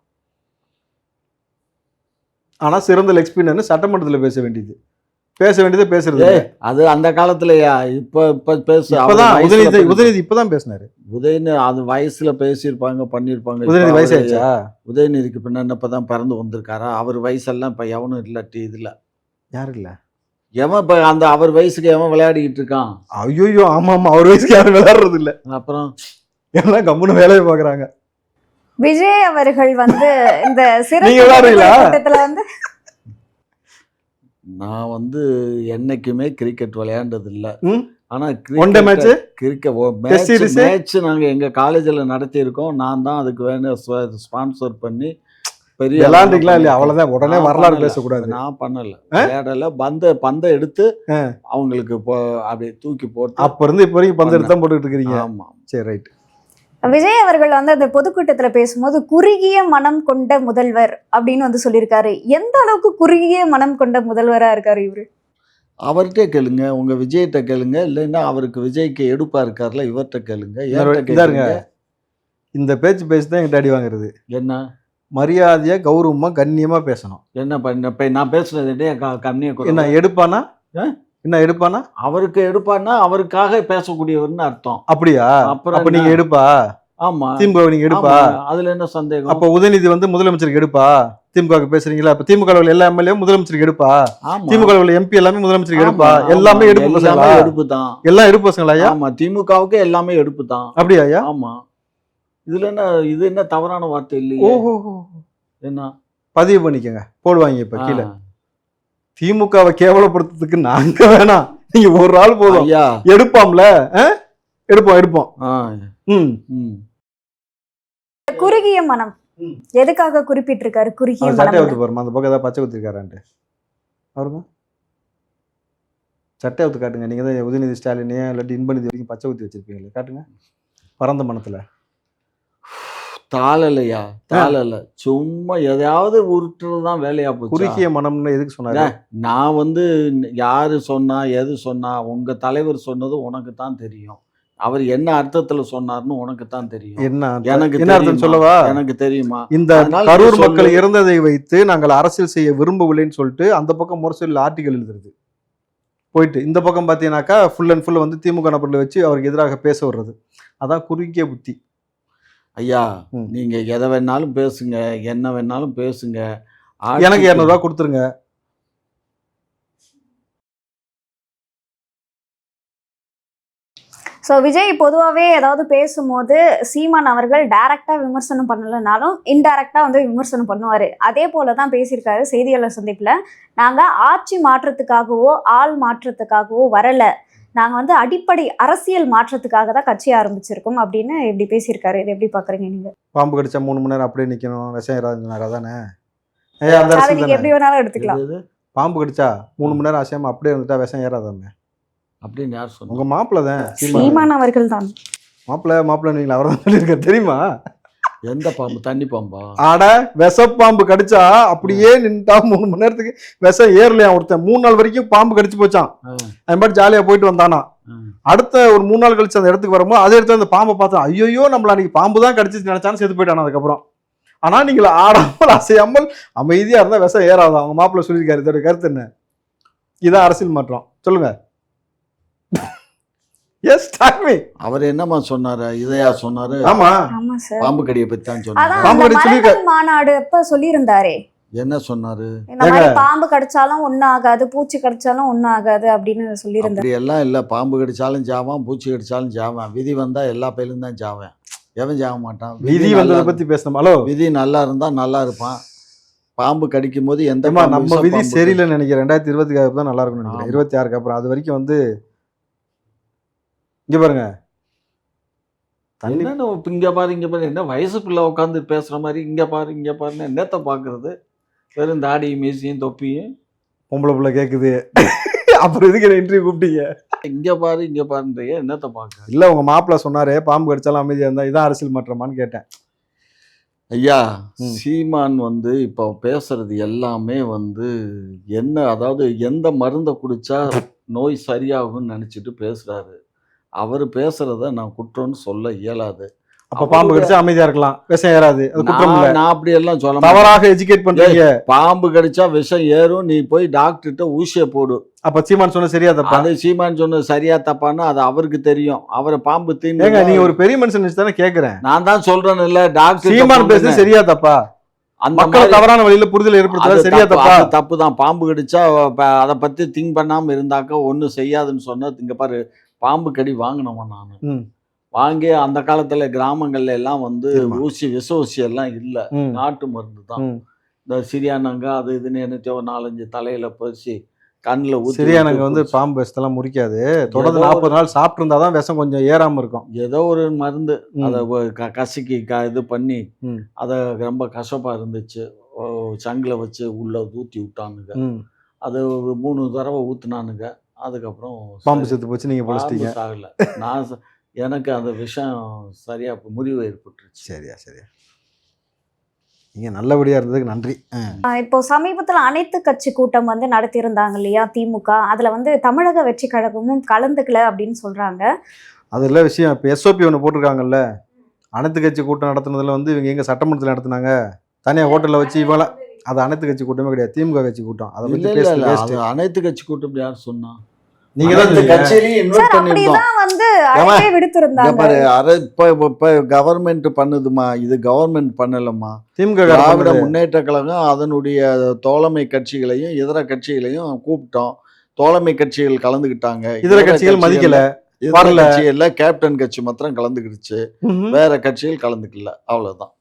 ஆனா சிறந்த லெக் ஸ்பின்னர்னு சட்டமன்றத்தில் பேச வேண்டியது பேசுறது. அது அந்த காலத்துலயா? இப்ப உதயநிதி இப்பதான் பேசினாரு. உதயநிதி அது வயசுல பேசியிருப்பாங்க, பண்ணிருப்பாங்க. உதயநிதி வயசாச்சா? உதயநிதிக்கு பின்ன இப்பதான் பிறந்து வந்திருக்காரா? அவர் வயசெல்லாம் இப்ப எவனும் இல்லாட்டி இதுல யாரு இல்ல, எவன் இப்ப அந்த அவர் வயசுக்கு எவன் விளையாடிக்கிட்டு இருக்கான்? ஐயோ ஆமா, அவர் வயசுக்கு யாரும் விளையாடுறது இல்ல. அப்புறம் எல்லாம் கம்முன்னு வேலையை பாக்குறாங்க. விஜய் அவர்கள் வந்து இந்த நீங்க விளையாடுறீங்களா? சிறப்பு கூட்டத்துல வந்து நான் வந்து என்னைக்குமே கிரிக்கெட் விளையாண்டது இல்ல. ம்? ஆனா One day match? Test series? Match நாங்க எங்க காலேஜ்ல நடத்தி இருக்கோம். நான் தான் அதுக்கு வேணும் ஸ்பான்சர் பண்ணி பெரிய விளையாண்டுங்களா இல்லையா? அவ்வளவுதான், உடனே நான் வரலாறு பண்ணல. பேசக்கூடாது. நான் பண்ணல, விளையாடல. பந்தை எடுத்து அவங்களுக்கு அப்படியே தூக்கி போட்டு அப்ப இருந்து இப்ப வரைக்கும் பந்து எடுத்து தான் போட்டுக்கிட்டு இருக்கிறீங்க. ஆமா. சரி, ரைட். விஜய் அவர்கள் வந்து அந்த பொதுக்கூட்டத்துல பேசும்போது குறுகிய மனம் கொண்ட முதல்வர் அப்படின்னு வந்து சொல்லியிருக்காரு. எந்த அளவுக்கு குறுகிய மனம் கொண்ட முதல்வரா இருக்காரு இவரு? அவர்கிட்ட கேளுங்க, உங்க விஜய்கிட்ட கேளுங்க, இல்லைன்னா அவருக்கு விஜய்க்கு எடுப்பா இருக்காருல இவர்கிட்ட கேளுங்க. என்கிட்ட இதாருங்க, கேளுங்க. இந்த பேச்சு தான் எங்கிட்ட அடி வாங்குறது. என்ன மரியாதையா கௌரவமா கண்ணியமா பேசணும். என்ன பண்ண இப்ப நான் பேசுறது கம்மியா என்ன எடுப்பானா? ஆ? என்ன எடுப்பானா? அவருக்கு எடுப்பான்னா அவருக்காக பேசக்கூடியவர்னு அர்த்தம். அப்படியா? அப்புறம் அப்ப நீங்க எடுப்பா? ஆமா. திமுக நீங்க எடுப்பா? ஆமா. அதுல என்ன சந்தேகம்? அப்ப உதயநிதி வந்து முதலமைச்சருக்கு எடுப்பா? திமுக பேசுறீங்களா? அப்ப திமுக எல்லா எம்எல்ஏ முதலமைச்சருக்கு எடுப்பா? ஆமா. திமுக எம்பி எல்லாமே முதலமைச்சருக்கு எடுப்பா? ஆமா, எல்லாமே ஆமா. எடுப்பு பசங்களா? எல்லாமே எடுப்பு தான். எல்லாம் எடுப்பு பசங்களா ஐயா? ஆமா, திமுகவுக்கு எல்லாமே எடுப்பு தான். அப்படியா ஐயா? ஆமா. இதுல என்ன, இது என்ன தவறான வார்த்தை இல்லையே? ஓஹோ, என்ன பதிவு பண்ணிக்கங்க, போடுவாங்க இப்ப கீழே. ஆ. திமுகவை கேவலப்படுத்துறதுக்கு நாங்க வேணாம், நீங்க ஒரு ஆள் போதும். ஐயா. எடுப்பாம்ல? எடுப்போம். ஆ. ம். ம். குறுகிய மனம் எதுக்காக குறிப்பிட்டிருக்காரு? குறுகிய அவர் சட்டை மனம் ஊத்து பாருமா, அந்த பக்கம் ஏதாவது பச்சை குத்திருக்காரான்ட்டு அவருங்க. சட்டை ஊத்து காட்டுங்க. நீங்க தான் உதயநிதி ஸ்டாலினே இல்லாட்டி இன்பநிதி வரைக்கும் பச்சை ஊத்தி வச்சிருப்பீங்களே, காட்டுங்க. பரந்த மனத்துல தாளலையா? தாளல. சும்மா எதையாவது உருட்டுறதுதான் வேலையா போச்சு. குறுகிய மனம்னு எதுக்கு சொன்னாரு? நான் வந்து யாரு சொன்னா எது சொன்னா, உங்க தலைவர் சொன்னது உனக்கு தான் தெரியும். அவர் என்ன அர்த்தத்துல சொன்னார்னு உனக்கு தான் தெரியும். என்ன எனக்கு என்ன அர்த்தம் சொல்லவா? எனக்கு தெரியுமா? இந்த அதனால கரூர் நீ மக்கள் சொல்லு. இறந்ததை வைத்து நாங்கள் அரசியல் செய்ய விரும்பவில்லைன்னு சொல்லிட்டு அந்த பக்கம் முரசொலியில் ஆர்டிகல் எழுதுறது போயிட்டு, இந்த பக்கம் பார்த்தீங்கன்னாக்கா ஃபுல் அண்ட் ஃபுல் வந்து திமுக நபர்களை வச்சு அவருக்கு எதிராக பேச வர்றது. அதான் குறுகிய புத்தி. ஐயா, நீங்க எதை வேணாலும் பேசுங்க, என்ன வேணாலும் பேசுங்க. எனக்கு 200 ரூபா கொடுத்துருங்க. ஸோ விஜய் பொதுவாகவே ஏதாவது பேசும்போது சீமான் அவர்கள் டைரக்டா விமர்சனம் பண்ணலைனாலும் இன்டைரக்டா வந்து விமர்சனம் பண்ணுவாரு. அதே போல தான் பேசியிருக்காரு செய்தியாளர் சந்திப்புல. நாங்க ஆட்சி மாற்றத்துக்காகவோ ஆள் மாற்றத்துக்காகவோ வரல, நாங்க வந்து அடிப்படை அரசியல் மாற்றத்துக்காக தான் கட்சி ஆரம்பிச்சிருக்கோம் அப்படின்னு இப்படி பேசியிருக்காரு. இது எப்படி பாக்குறீங்க நீங்க? பாம்பு கடிச்சா 3 மணி நேரம் அப்படியே நிக்கணும், விஷம் ஏறாதுனாரா தானே? அதை நீங்க எப்படி வேணாலும் எடுத்துக்கலாம். பாம்பு கடிச்சா 3 மணி நேரம் அசையாம அப்படியே இருந்துட்டா விஷம் ஏறாதாமே? அப்படின்னு யார் சொன்னா? உங்க மாப்பிள்ள தான் சீமான் அவர்கள் தான். மாப்பிள்ள நீங்க அவர் தான் சொல்லியிருக்க தெரியுமா? எந்த பாம்பு? தண்ணி பாம்பா? ஆட விஷப்பாம்பு கடிச்சா அப்படியே நின்றுட்டா 3 மணி நேரத்துக்கு விஷம் ஏறலையா? ஒருத்தன் 3 நாள் வரைக்கும் பாம்பு கடிச்சு போச்சான். அது மாதிரி ஜாலியா போயிட்டு வந்தானா. அடுத்த ஒரு 3 நாள் கழிச்சு அந்த இடத்துக்கு வரும்போது அதே இடத்துல அந்த பாம்பை பார்த்தா ஐயோ நம்மள அன்னைக்கு பாம்பு தான் கடிச்சிச்சு நினைச்சான்னு செத்து போயிட்டானா அதுக்கப்புறம். ஆனா நீங்கள ஆடாமல் அசையாமல் அமைதியா இருந்தா விஷம் ஏறாதான். அவங்க மாப்பிள்ள சொல்லியிருக்காரு. இதோட கருத்து என்ன? இதான் அரசியல் மாற்றம். சொல்லுங்க. அவர் என்னமா சொன்னாரு? இதையா சொன்னாரு? ஆமா, பாம்பு கடியை பத்தி தான் சொன்னாரு. பாம்பு கடி சொல்லிருக்காரு. மாநாடு அப்ப சொல்லியிருந்தாரே. என்ன சொன்னாரு? இந்த மாதிரி பாம்பு கடிச்சாலும் ஒண்ணும் ஆகாது, பூச்சி கடிச்சாலும் ஒண்ணும் ஆகாது அப்படின்னு சொல்லியிருந்தாரு. அப்படி எல்லாம் இல்ல. பாம்பு கடிச்சாலும் ஜாவான், பூச்சி கடிச்சாலும் ஜாவான். விதி வந்தா எல்லா பயிலும் தான் ஜாவேன். எவன் ஜாவ மாட்டான்? விதி வந்ததை பத்தி பேசணும். ஹலோ, விதி நல்லா இருந்தா நல்லா இருப்பான். பாம்பு கடிக்கும் போது எந்த நம்ம விதி சரியில்லைன்னு நினைக்கிறேன். 2026 தான் நல்லா இருக்கும்னு நினைக்கிறேன். 26க்கு அப்புறம் அது வரைக்கும் வந்து இங்க பாருங்க இங்க பாரு இங்க பாரு, என்ன வயசு பிள்ளை உட்காந்து பேசுற மாதிரி இங்க பாரு இங்க பாருன்னு என்னத்த பாக்குறது? வெறும் தாடி மீசியும் தொப்பியும் பொம்பளை பிள்ளை கேக்குது. அப்புறம் எதுக்கு இன்டர்வியூ கூப்பிட்டீங்க? இங்க பாரு இங்க பாருன்றைய என்னத்த பாக்க? இல்ல உங்க மாப்பிள்ள சொன்னாரு பாம்பு கடிச்சாலும் அமைதியா இருந்தா இதான் அரசியல் மாற்றமான்னு கேட்டேன். ஐயா, சீமான் வந்து இப்போ பேசுறது எல்லாமே வந்து என்ன, அதாவது எந்த மருந்தை குடிச்சா நோய் சரியாகும்னு நினைச்சிட்டு பேசுறாரு. அவர் பேசுறத நான் குற்றம்னு சொல்ல இயலாது. அப்ப பாம்பு கடிச்சா அமைதியா இருக்கலாம், விஷம் ஏறாது, அது குற்றம் இல்ல. நான் அப்படி எல்லாம் சொல்ல தவறாக எஜுகேட் பண்றீங்க. பாம்பு கடிச்சா விஷம் ஏறும், நீ போய் டாக்டர்கிட்ட ஊசிய போடு. அப்ப சீமான் சொன்ன சரியா தப்பா? அது சீமான் சொன்னது சரியா தப்பான்னு அது அவருக்கு தெரியும். அவரை பாம்பு தீண்டு. நீங்க ஒரு பெரிய மனுஷன் நினைச்சு தானே கேக்குறேன். நான் தான் சொல்றேன் இல்ல, டாக்டர் சீமான் பேசுறது சரியா தப்பா? அந்த மக்கள் தவறான வழியில புரிதல் ஏற்படுத்துறது சரியா தப்பா? தப்பு தான். பாம்பு கடிச்சா அதை பத்தி திங்க் பண்ணாம இருந்தாக்க ஒன்னும் செய்யாதுன்னு சொன்னா, இங்க பாரு பாம்பு கடி வாங்கினவன் நானு. வாங்கி அந்த காலத்துல கிராமங்கள்ல எல்லாம் வந்து ஆமா. விஷ ஊசி எல்லாம் இல்ல, ம், நாட்டு மருந்து தான். ம். இந்த சிரியானங்க அது இதுன்னு என்னத்தையோ 4-5 தலையில பறிச்சு கண்ணுல ஊத்தி சிறியானங்க விட்டு வந்து குடிச்சு. பாம்பு விஷத்தெல்லாம் முறிக்காது. தொடர்ந்து ஏதோ 40 நாள் சாப்பிட்டு தான் விஷம் கொஞ்சம் ஏறாம இருக்கும். ஏதோ ஒரு மருந்து ம், அதை கசக்கி இது பண்ணி ம், அதை ரொம்ப கசப்பா இருந்துச்சு. ஓ, சங்குல வச்சு உள்ள ஊத்தி விட்டானுங்க. ம். அது ஒரு 3 தடவை ஊத்துனானுங்க. அதுக்கப்புறம் பாம்பு சரி, செத்து போச்சு, நீங்க பாம்பு பொழைச்சிட்டீங்க. சாகல. நான் எனக்கு அந்த விஷம் சரியா முறிவு ஏற்பட்டுருச்சு. சரியா சரியா. நீங்க நல்லபடியா இருந்ததுக்கு நன்றி. இப்போ சமீபத்துல அனைத்து கட்சி கூட்டம் வந்து நடத்தியிருந்தாங்க இல்லையா திமுக, அதுல வந்து தமிழக வெற்றி கழகமும் கலந்துக்கல அப்படின்னு சொல்றாங்க. அதுல விஷயம் இப்போ எஸ்ஓபி ஒன்று போட்டிருக்காங்கல்ல, அனைத்து கட்சி கூட்டம் நடத்துனதுல வந்து இவங்க எங்க சட்டமன்றத்தில் நடத்துனாங்க, தனியாக ஹோட்டலில் வச்சு இவங்களாம். அது அனைத்து கட்சி கூட்டமே கிடையாது, திமுக கட்சி கூட்டம். அதை இல்ல பத்தி இல்ல இல்ல பேசுறது அது வேஸ்ட். அனைத்து கட்சி கூட்டம் யார் சொன்னா? நீங்க தான் அனைத்து சொன்னீங்க. கட்சியிலையும் இன்வைட் சார் பண்ணிருந்தோம். அப்படிதான் வந்து ஏம்மா, அழைப்பே இங்க விடுத்திருந்தாங்க. பாரு, இப்ப கவர்மெண்ட் பண்ணுதுமா, இது கவர்மெண்ட் பண்ணலமா. திமுக திராவிட முன்னேற்ற கழகம் அதனுடைய தோழமை கட்சிகளையும் இதர கட்சிகளையும் கூப்பிட்டோம். தோழமை கட்சிகள் கலந்துக்கிட்டாங்க. இதர கட்சிகள் மதிக்கல, இதர வரல. கட்சிகள்ல கேப்டன் கட்சி மாத்திரம் கலந்துக்கிடுச்சு. ம்ஹும். வேற கட்சிகள் கலந்துக்கல. அவ்வளவுதான்.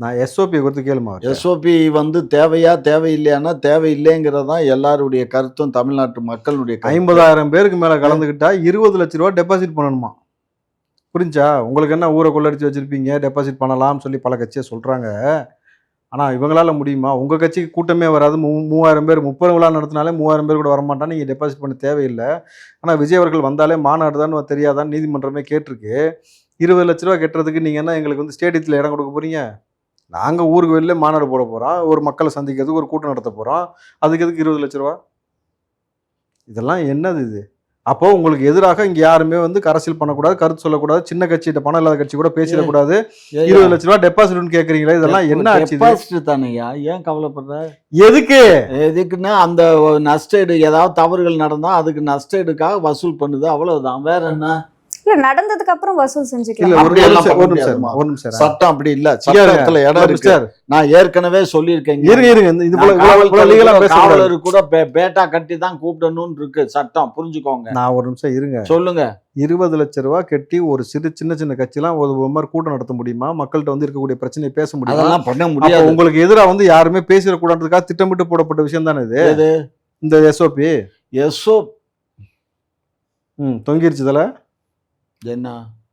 நான் எஸ்ஓபி கொடுத்து கேளுமா அவர்ட்ட. எஸ்ஓபி வந்து தேவையா தேவையில்லையானா தேவையில்லைங்கிறதான் எல்லாருடைய கருத்தும், தமிழ்நாட்டு மக்களுடைய கருத்து. 50,000 பேருக்கு மேல கலந்துக்கிட்டா 20 லட்ச ரூபா டெபாசிட் பண்ணணுமா? புரிஞ்சா? உங்களுக்கு என்ன ஊரை கொள்ளடிச்சு வச்சிருப்பீங்க, டெபாசிட் பண்ணலாம்னு சொல்லி பல கட்சியை சொல்றாங்க. ஆனா இவங்களால முடியுமா? உங்க கட்சிக்கு கூட்டமே வராது. 3000 பேர் 30 விழா நடத்தினாலே 3000 பேர் கூட வரமாட்டான். நீங்க டெபாசிட் பண்ண தேவையில்லை. ஆனா விஜய் அவர்கள் வந்தாலே மாநாடு தான் தெரியாதான்னு நீதிமன்றமே கேட்டிருக்கு. 20 லட்ச ரூபா கட்டுறதுக்கு நீங்க என்ன எங்களுக்கு வந்து ஸ்டேடியத்தில் இடம் கொடுக்க போறீங்க? நாங்க ஊருக்கு வெளில மாநாடு போட போறோம், ஒரு மக்களை சந்திக்கிறதுக்கு ஒரு கூட்டம் நடத்த போறோம். அதுக்கு எதுக்கு 20 லட்ச ரூபா? இதெல்லாம் என்னது இது? அப்போ உங்களுக்கு எதிராக இங்க யாருமே வந்து அரசியல் பண்ணக்கூடாது, கருத்து சொல்லக்கூடாது, சின்ன கட்சிகிட்ட பணம் இல்லாத கட்சி கூட பேசிடக்கூடாது. 20 லட்ச ரூபா டெபாசிட்னு கேக்குறீங்களா? இதெல்லாம் என்ன ஆச்சு இது? டெபாசிட் தானையா, ஏன் கவலைப்படுற? எதுக்கு? எதுக்குன்னா அந்த நஷ்டஈடு, ஏதாவது தவறுகள் நடந்தா அதுக்கு நஷ்டஈடுக்காக வசூல் பண்ணுது, அவ்வளவுதான். வேற என்ன? இல்ல நடந்ததுக்கு அப்புறம் வசூல் இல்ல செஞ்சுக்கலாம். ஒரு அப்படி எல்லாம் நிமிஷம், பண்ண ஒரு நிமிஷம், முடியாதுமா. ஒரு நிமிஷம். சட்டம் அப்படி இல்ல. இங்க இருங்க, சட்டத்துல இடம் ஒரு இருக்கு. நிமிஷம். நான் ஏற்கனவே சொல்லியிருக்கேன். இருங்க இருங்க, இது போல லீகலா பேசக்கூடாது. காவலர் கூட பேட்டா கட்டி தான் கூப்பிடணும்னு இருக்கு சட்டம், புரிஞ்சுக்கோங்க. நான் ஒரு நிமிஷம் இருங்க. சொல்லுங்க. 20 லட்ச ரூபா கட்டி ஒரு சின்ன சின்ன கட்சிலாம் ஒரு மாதிரி கூட்டம் நடத்த முடியுமா? மக்கள்கிட்ட வந்து இருக்கக்கூடிய பிரச்சனையை பேச முடியுமா? அதெல்லாம் பண்ண அப்போ முடியாது. உங்களுக்கு எதிரா வந்து யாருமே பேசிடக்கூடாதுக்காக திட்டமிட்டு போடப்பட்ட விஷயம் தானே இது? எது? இந்த எஸ்ஓபி எஸ்ஓ தொங்கிருச்சுதுல. என்ன?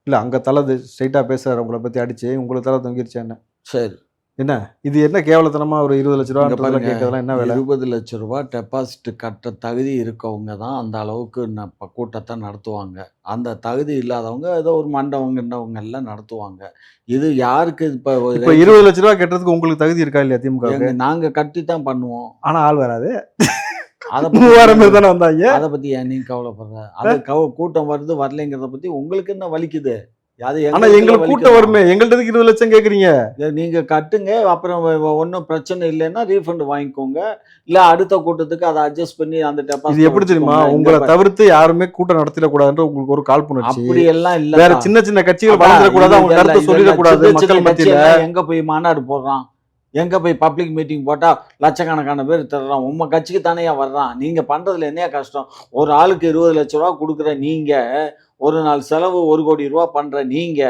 இல்ல அங்க தலை ஸ்ட்ரைட்டா பேசுறாரு உங்களை பத்தி அடிச்சு, உங்களுக்கு தலை தொங்கிருச்சு என்ன? சரி, என்ன இது? என்ன கேவலத்தனமா ஒரு 20 லட்ச இங்க ரூபா பாருங்க. கேட்கறதுலாம் என்ன வேலை? 20 லட்ச ரூபாய் டெபாசிட் கட்ட தகுதி இருக்கவங்க தான் அந்த அளவுக்கு கூட்டத்தை நடத்துவாங்க. அந்த தகுதி இல்லாதவங்க ஏதோ ஒரு மண்டவங்க எல்லாம் நடத்துவாங்க. இது யாருக்கு இப்ப 20 லட்ச ரூபா கட்டுறதுக்கு உங்களுக்கு தகுதி இருக்கா இல்லையா திமுக? நாங்க கட்டி தான் பண்ணுவோம். ஆனா ஆள் வராது. அதை 3000 பேர் தானே வந்தாங்க. அதை பத்தி ஏன் நீங்க கவலைப்படுற? அது கூட்டம் வருது வரலைங்கிறத பத்தி உங்களுக்கு என்ன வலிக்குது? அது ஆனா எங்களுக்கு கூட்டம் வருமே, எங்கள்ட்ட 20 லட்சம் கேக்குறீங்க. நீங்க கட்டுங்க, அப்புறம் ஒன்றும் பிரச்சனை இல்லைன்னா ரீஃபண்ட் வாங்கிக்கோங்க. இல்ல அடுத்த கூட்டத்துக்கு அதை அட்ஜஸ்ட் பண்ணி அந்த இது டெபாசிட் எப்படி தெரியுமா? உங்களை தவிர்த்து யாருமே கூட்டம் நடத்திடக்கூடாதுன்ற உங்களுக்கு ஒரு காழ்ப்புணர்ச்சி. அப்படி எல்லாம் இல்ல. வேற சின்ன சின்ன கட்சிகள் வளர்ந்துடக்கூடாது, அவங்க கருத்தை சொல்லிடக்கூடாது மக்கள் மத்தியில. எங்க போய் மாநாடு போடுறான், எங்க போய் பப்ளிக் மீட்டிங் போட்டா லட்சக்கணக்கான பேர் தர்றான். உங்க கட்சிக்கு தானேயா வர்றான்? நீங்க பண்றதுல என்னையா கஷ்டம்? ஒரு ஆளுக்கு 20 லட்ச ரூபா கொடுக்குற நீங்க, ஒரு நாள் செலவு 1 கோடி ரூபா பண்ற நீங்க,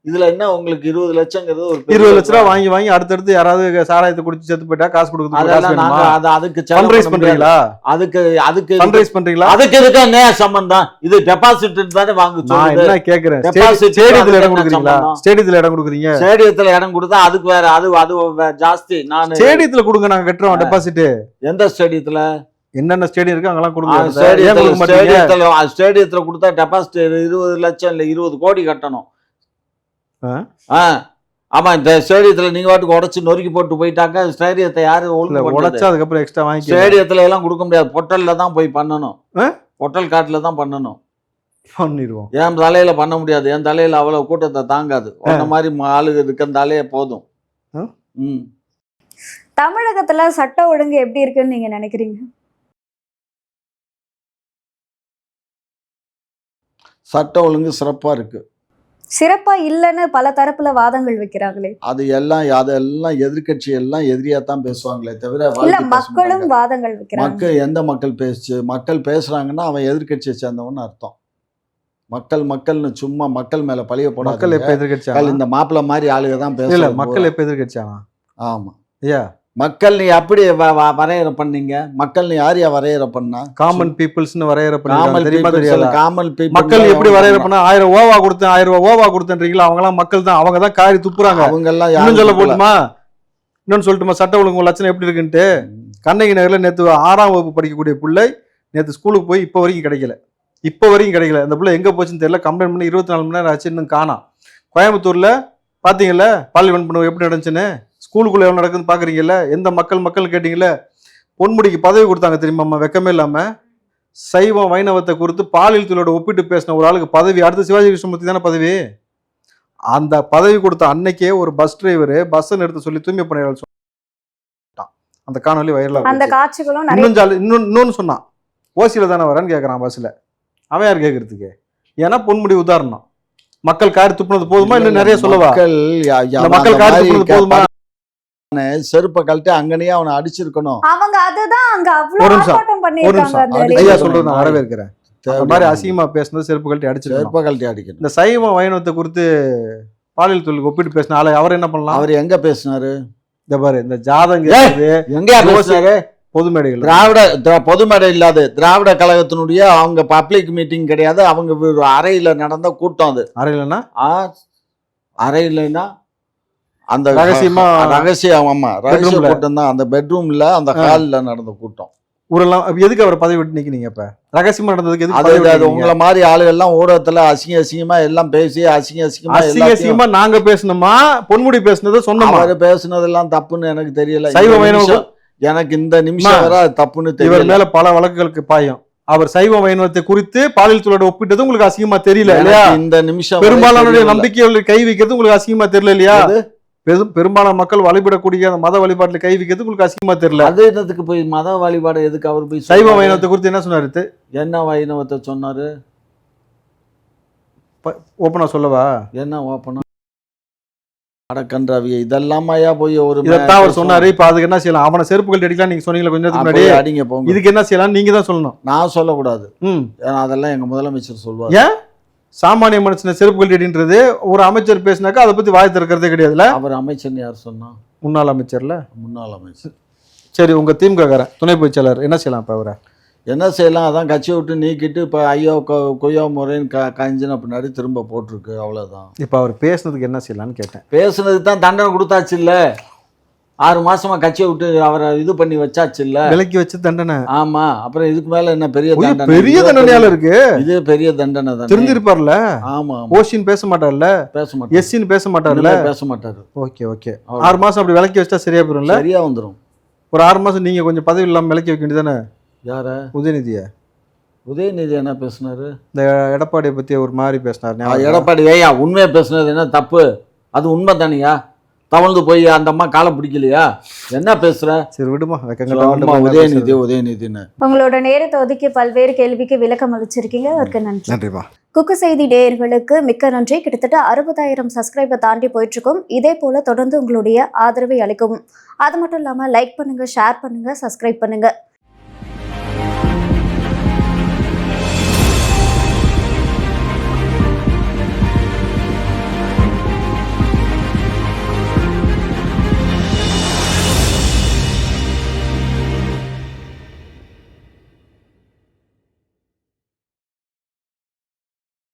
இதுல என்ன உங்களுக்கு 20 லட்சங்கிறது ஒரு 20 லட்ச ரூபா வாங்கி வாங்கி அடுத்தடுத்து யாராவது சாராயத்தை குடிச்சு செத்து போயிட்டா காசு அதெல்லாம் நாங்க கொடுக்குறது. அதுக்கு ஃபண்ட்ரைஸ் பண்றீங்களா? அதுக்கு ஃபண்ட்ரைஸ் பண்றீங்களா? அதுக்கு எதுக்கு என்ன சம்பந்தம்? இது டெபாசிட் தானே வாங்க நான் சொல்லுது. என்ன கேக்குறேன், Deposit ஸ்டேடியத்துல அதுக்கு இடம் என்ன கொடுக்குறீங்களா? சம்பந்தம்? ஸ்டேடியத்துல இடம் கொடுக்குறீங்க. ஸ்டேடியத்துல இடம் கொடுத்தா அதுக்கு வேற, அது ஜாஸ்தி. நான் ஸ்டேடியத்துல கொடுங்க, நாங்க கட்டுறோம் டெபாசிட். எந்த ஸ்டேடியத்துல? என்னென்ன ஸ்டேடியம் இருக்கு அங்கெல்லாம் கொடுங்க. ஏன் கொடுக்க ஸ்டேடியத்துல மாட்டீங்க? ஸ்டேடியத்துல கொடுத்தா டெபாசிட் 20 லட்சம் இல்ல 20 கோடி கட்டணும். ஆமா, இந்த ஸ்டேடியத்துல நீங்க வாட்டுக்கு உடைச்சு நொறுக்கி போட்டு போயிட்டாக்க ஸ்டேடியத்தை யாரு இல்ல, ஒழுங்கு உடைச்சா பண்றது? அதுக்கப்புறம் எக்ஸ்ட்ரா வாங்கி ஸ்டேடியத்துல எல்லாம் கொடுக்க முடியாது. பொட்டல்ல தான் போய் பண்ணணும். ஆ? பொட்டல் காட்டுல தான் பண்ணணும். பண்ணிடுவோம். என் தலையில பண்ண முடியாது. என் தலையில அவ்வளவு கூட்டத்தை தாங்காது. அந்த மாதிரி ஆளுங்க இருக்க தலையே போதும். ஆ? ம். தமிழகத்துல சட்ட ஒழுங்கு எப்படி இருக்குன்னு நீங்க நினைக்கிறீங்க? சட்ட ஒழுங்கு சிறப்பா இருக்கு. சிறப்பா இல்லைன்னு பல தரப்புல வாதங்கள் வைக்கிறாங்களே. அதெல்லாம் எதிர்கட்சி எல்லாம் எதிரியா தான் பேசுவாங்களே தவிர இல்ல வாழ்த்து பேச மக்களும் மாட்டாங்க. வாதங்கள் வைக்கிறாங்க. எந்த மக்கள் மக்கள் பேசுறாங்கன்னா அவன் எதிர்கட்சியை சேர்ந்தவன்னு அர்த்தம். மக்கள்னு சும்மா மக்கள் மேல பழிய மக்கள் போடாதீங்க. எப்ப எதிர்கட்சியானா? இந்த மாப்பிள்ளை மாதிரி ஆளுக தான் இல்ல பேசுறாங்க. மக்கள் எப்ப எதிர்கட்சியானா? ஆமா, ஐயா மக்கள் நீ அப்படி வரையறை பண்ணீங்க? மக்கள் நீ யாரையா வரையறை பண்ணா? காமன் பீப்புள்ஸ்னு வரையறை காமல் பண்ணி தெரியுமா people தெரியாதா? காமல் people மக்கள் எப்படி வரையறை பண்ணா 1000 ஓவா கொடுத்தேன் 1000 ரூபாய் ஓவா கொடுத்தேன்றீங்களா? அவங்க எல்லாம் மக்கள் தான். அவங்க தான் காரி துப்புறாங்க. அவங்க எல்லாம் இன்னும் சொல்ல யாரும் போட்டுமா? இன்னொன்னு சொல்லட்டுமா? சட்ட ஒழுங்கு லட்சணம் எப்படி இருக்குன்ட்டு. கண்ணகி நகர்ல நேத்து 6ஆம் வகுப்பு படிக்கக்கூடிய பிள்ளை நேத்து ஸ்கூலுக்கு போய் இப்போ வரைக்கும் கிடைக்கல. அந்த பிள்ளை எங்க போச்சுன்னு தெரியல. கம்ப்ளைண்ட் பண்ணி 24 மணி நேரம் ஆச்சு, இன்னும் காணோம். கோயம்புத்தூர்ல பாத்தீங்கல்ல பார்லிமெண்ட் பண்ண எப்படி நடந்துச்சுன்னு? ஸ்கூலுக்குள்ள எவ்வளவு நடக்குதுன்னு பாக்குறீங்கல்ல? எந்த மக்கள் கேட்டீங்கல்ல? பொன்முடிக்கு பதவி கொடுத்தாங்க தெரியுமா? வெக்கமே இல்லாம சைவம் வைணவத்தை குறித்து பாலியல் தொழிலோட ஒப்பிட்டு பேசின ஒரு ஆளுக்கு பதவி. அடுத்து சிவாஜி கிருஷ்ணமூர்த்தி தானே பதவி. அந்த பதவி கொடுத்த அன்னைக்கே ஒரு பஸ் டிரைவர் பஸ் நிறுத்த சொல்லி தூய்மை பணியாளர் சொல்லிட்டான். அந்த காணொலி வைரலா அந்த காட்சிகளும் நிறைய இன்னொன்னு சொன்னான். ஓசியில தானே வரேன்னு கேட்கறான் பஸ்ல. அவன் யார் கேட்கறதுக்கு? ஏன்னா பொன்முடி உதாரணம். மக்கள் காரி துப்புனது போதுமா? இன்னும் நிறைய சொல்லவா? மக்கள் காரி துப்புனது போதுமா? செருப்பை கழட்டி அங்கனையே அவனை அடிச்சிருக்கணும். அவங்க அதுதான் அங்க அவ்வளவு ஒரு நிமிஷம், ஆர்ப்பாட்டம் ஒரு பண்ணிருக்காங்க. அந்த நிமிஷம். இடத்துல. ஐயா சொல்றது நான் வரவேற்கிறேன். அந்த மாதிரி அசிங்கமா பேசுனது செருப்பு கழட்டி அடிச்சிருக்கணும். செருப்பை கழட்டி அடிக்கணும். இந்த சைவ வைணவத்தை குறித்து பாலியல் தொழிலுக்கு ஒப்பிட்டு பேசின ஆளை அவர் என்ன பண்ணலாம்? அவர் எங்க பேசினாரு? இந்த பாரு, இந்த ஜாதகம் எங்க பேசினாரு? பொது மேடைகள். பொது மேடை இல்லாது திராவிட கழகத்தினுடைய அவங்க பப்ளிக் மீட்டிங் கிடையாது. அவங்க அறையில நடந்த கூட்டம். அது அறையிலன்னா அறையிலன்னா அந்த ரகசியமா ரகசியம். ஆமா, ரகசிய bedroomல. கூட்டம் தான். அந்த பெட்ரூம்ல அந்த ஹால்ல நடந்த கூட்டம். ஊரெல்லாம் எதுக்கு அவர் பதவி விட்டு நிக்கிறீங்க? இப்ப ரகசியமா நடந்ததுக்கு எதுக்கு அது பதவி விட்டு அது நிக்கிறீங்க? உங்களை மாதிரி ஆளுகள் எல்லாம் ஊடகத்துல அசிங்கமா எல்லாம் பேசி அசிங்கமா அசிங்கமா நாங்க பேசணுமா? பொன்முடி பேசுனதை சொன்னோமா? அவரு பேசுனதெல்லாம் தப்புன்னு எனக்கு தெரியல. சைவ இந்த வைணவ நிமிஷம் எனக்கு இந்த நிமிஷம் வரை அது தப்புன்னு இவர் தெரியல. மேல பல வழக்குகளுக்கு பாயும். அவர் சைவ வைணவத்தை குறித்து பாலியல் தொழிலோட ஒப்பிட்டது உங்களுக்கு அசிங்கமா தெரியல இல்லையா? எனக்கு இந்த நிமிஷம் வரை பெரும்பாலான தெரியல. நம்பிக்கைகள் கை வைக்கிறது உங்களுக்கு அசிங்கமா தெரியல இல்லையா? அது பெரும்பாலான மக்கள் வழிபடக்கூடிய அந்த மத வழிபாட்டுல கை வைக்கிறது உங்களுக்கு அசிங்கமா தெரியல? அது என்னத்துக்கு போய் மத வழிபாடு எதுக்கு அவர் போய் சைவ சொன்னாரு? வைணவத்தை குறித்து என்ன சொன்னாரு? என்ன வைணவத்தை சொன்னாரு? ஓப்பனா சொல்லவா? என்ன ஓப்பனா அடக்கன்றாவிய இதெல்லாமையா போய் ஒரு இதைத்தான் அவர் சொன்னாரு. இப்ப அதுக்கு என்ன செய்யலாம்? அவனை செருப்புகள் அடிக்கலாம் நீங்க சொன்னீங்களா கொஞ்ச நேரத்துக்கு முன்னாடி? அடிங்க போங்க. இதுக்கு என்ன செய்யலாம்? நீங்க தான் சொல்லணும். நான் சொல்லக்கூடாது. ம் ஏன்னா அதெல்லாம் எங்க முதலமைச்சர் சொல்லுவார். ஏன் சாமானிய மனுஷனை செருப்புகள் அடின்றது ஒரு அமைச்சர் பேசினாக்கா அதை பத்தி வாய் திறக்கிறதே கிடையாதுல்ல? அவர் அமைச்சர்னு யார் சொன்னா? முன்னாள் அமைச்சர்ல. முன்னாள் அமைச்சர். சரி, உங்க திமுககாரன் துணை பொதுச் செயலாளர் என்ன செய்யலாம்? இப்ப அவரை என்ன செய்யலாம்? அதான் கட்சியை விட்டு நீக்கிட்டு இப்போ ஐயோ கொய்யோ முறைன்னு கஞ்சின பின்னாடி திரும்ப போட்டிருக்கு. அவ்வளோதான். இப்ப அவர் பேசுனதுக்கு என்ன செய்யலாம்னு கேட்டேன். பேசுனதுக்கு தான் தண்டனை கொடுத்தாச்சு இல்ல? 6 மாசமா கட்சியை விட்டு அவரை இது பண்ணி வச்சாச்சு இல்ல? விலக்கி வச்சு தண்டனை. ஆமா, அப்புறம் இதுக்கு மேல என்ன பெரிய தண்டனை? பெரிய தண்டனையால இருக்கு. இது பெரிய தண்டனை தான். தெரிஞ்சிருப்பார்ல. ஆமா, ஓசின்னு பேச மாட்டார்ல, பேச மாட்டாரு, எஸ்சின்னு பேச மாட்டார்ல, பேச மாட்டாரு. Okay okay. 6 மாசம் அப்படி விலக்கி வச்சா சரியா போயிரும்ல? சரியா வந்துடும். ஒரு 6 மாசம் நீங்க கொஞ்சம் பதவி இல்லாம விலக்கி வைக்க வேண்டியதானே? யார? உதயநிதிய. உதயநிதி என்ன பேசினாரு? இந்த எடப்பாடியை பத்தி ஒரு மாதிரி பேசினார். எடப்பாடி ஏயா உண்மையா பேசுனது என்ன தப்பு? அது உண்மை தானியா? தவழ்ந்து போய் அந்த அம்மா காலை பிடிக்கலையா? என்ன பேசுற? சரி விடுமா. உதயநிதினு உங்களோட நேரத்தை ஒதுக்கி பல்வேறு கேள்விக்கு விளக்கம் அளிச்சிருக்கீங்க. அதற்கு நன்றி. நன்றிமா. குக்கு செய்தி நேயர்களுக்கு மிக்க நன்றி. கிட்டத்தட்ட 60,000 சப்ஸ்கிரைபர் தாண்டி போயிட்டு இருக்கோம். இதே போல தொடர்ந்து உங்களுடைய ஆதரவை அளிக்கவும். அது மட்டும் இல்லாம லைக் பண்ணுங்க, ஷேர் பண்ணுங்க, சப்ஸ்கிரைப் பண்ணுங்க.